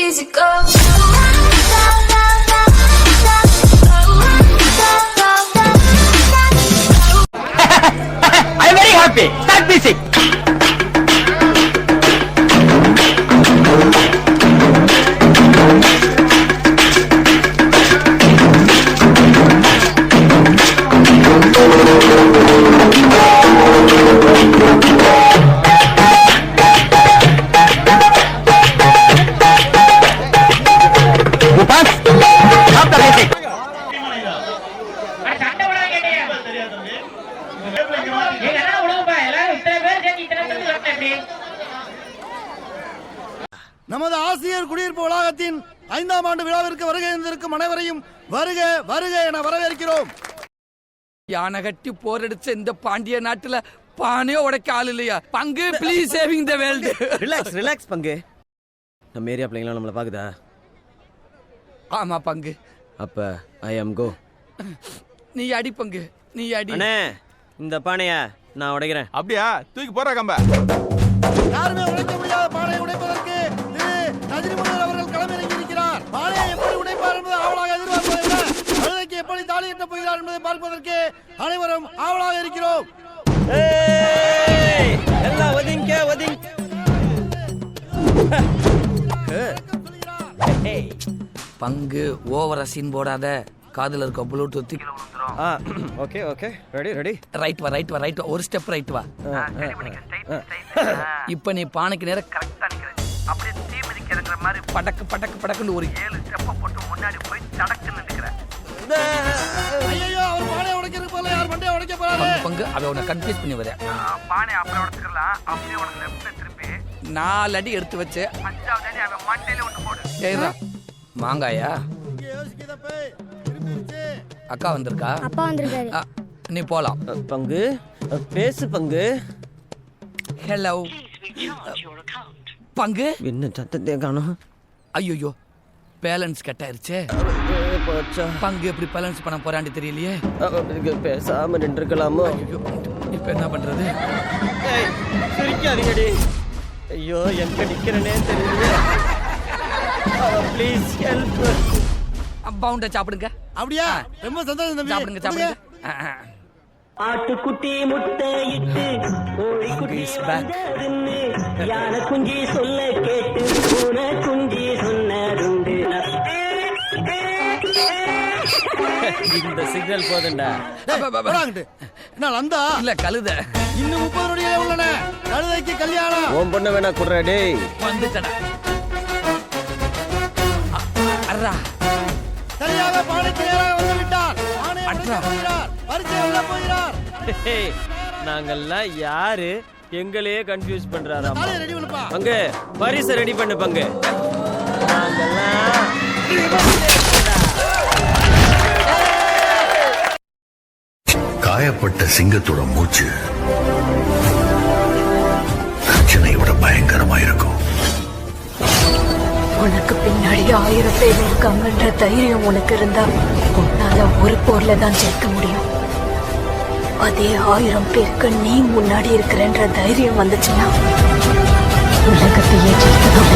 easy go. I am very happy. Start music. நமது ஆசிரியர் குடியிருப்பு வளாகத்தின் 5ஆம் ஆண்டு விழாவிற்கு வருகை இருந்திருக்கும் அனைவரையும் வருக வருக என வரவேற்கிறோம். யானை கட்டி போரடிச்ச இந்த பாண்டிய நாட்டுல பானையோ உடைக்க ஆள் இல்லையா? பங்கு please saving the world. Relax பங்கு. நம்ம ஏரியா பிள்ளைங்களாம் நம்மள பாக்குதா? ஆமா பங்கு. அப்ப ஐ அம் கோ. நீ அடி பங்கு, நீ அடி. அண்ணே இந்த பானைய நான் உடைக்கிறேன். அப்படியா? தூக்கி போற கம்ப. யாருமே உடைக்க முடியாத பானையை உடைப்பதற்கு நஜிமுதீன் அவர்கள் களமிறங்கி இருக்கிறார். பானையை எப்படி உடைப்பார் என்பதை ஆவலாக எதிர்பார்ப்பதை விட அழுதைக்கு எப்படி தாலி கட்டப் போகிறார் என்பதை பார்ப்பதற்கு அனைவரும் ஆவலாக இருக்கிறோம். எல்லாம் ஒதுங்க. பங்கு ஓவரா சீன் போடாத. காதுல இருக்க ப்ளூடூத் ஓகே ரெடி. ரைட் வா. ஒரு ஸ்டெப் ரைட் வா. இப்ப நீ பானைக்கு நேரா கரெக்ட்டா நிக்கிற. அப்படியே தீ மிதிக்கிறங்கற மாதிரி படக்கு ஒரு 7 ஸ்டெப் போட்டு முன்னாடி போய் தடக்குன்னு நிக்கிற. ஐயோ அவர் பானையை உடைக்கிறது போல யார் மண்டையை உடைக்க போறாரு? பங்கு அவ உன்னை கன்ஃபியூஸ் பண்ணி வர. பானை அப்புறம் உடைச்சுக்கலாம். அப்படியே உனக்கு லெஃப்ட்ல திருப்பி 4 அடி எடுத்து வச்சு 5வது அடி அவன் மண்டையில ஒன்னு போடு. ஏய்ரா மாங்காயா? இங்க யோசிக்கதப்பே. அக்கா வந்திருக்கா? அப்பா வந்திருக்காரு. நீ போலாம். பங்கு பேசு பங்கு. ஹலோ பங்கு. என்ன சத்தத்தை காணோம்? ஐயோ பேலன்ஸ் கட் ஆயிருச்சே. பங்கு எப்படி பேலன்ஸ் பண்ண போறான்னு தெரியலையே. பேசாம நின்றுக்கலாமோ? ஐயோ இப்ப என்ன பண்றது? சிரிக்காதீங்கடி. ஐயோ எங்க நிக்கிறனே தெரியல. Please help. பவுண்ட சாப்பிடுங்க. அப்படியா? ரொம்ப சந்தோஷம் தம்பி. சாப்பிடுங்க. ஆட்டுக்குட்டி முட்டையிட்டு கோழிக்குட்டி வந்ததுன்னு யானை குஞ்சி சொல்ல கேட்டு பூனை குஞ்சி சொன்னதுண்டு. இந்த சிக்னல் போதுண்டா. என்ன லந்தா? இல்ல கழுத. இன்னும் 30 நொடிகளே உள்ளன. கழுதைக்கு கல்யாணம். ஓம் பொண்ணு வேணா குடுறா டேய். வந்துட்டடா. அரா சரியாக பானைக்கு நேராக வந்து விட்டார். பானையை உடைக்க போகிறார். பரிசை வெல்ல போகிறார். நாங்கெல்லாம் யாரு? எங்களையே கன்ஃபியூஸ் பண்றாரா? தாலியை ரெடி பண்ணுப்பா. பங்கு பரிசை ரெடி பண்ணு பங்கு. நாங்கெல்லாம் காயப்பட்ட சிங்கத்தோட மூச்சு பிரச்சனை விட பயங்கரமா இருக்கும். உனக்கு பின்னாடி 1000 பேர் இருக்காங்கன்ற தைரியம் உனக்கு இருந்தா உன்னால ஒரு போர்ல தான் ஜெயிக்க முடியும். அதே 1000 பேருக்கு நீ முன்னாடி இருக்கிறன்ற தைரியம் வந்துச்சுன்னா உலகத்தையே ஜெயிக்கணும்.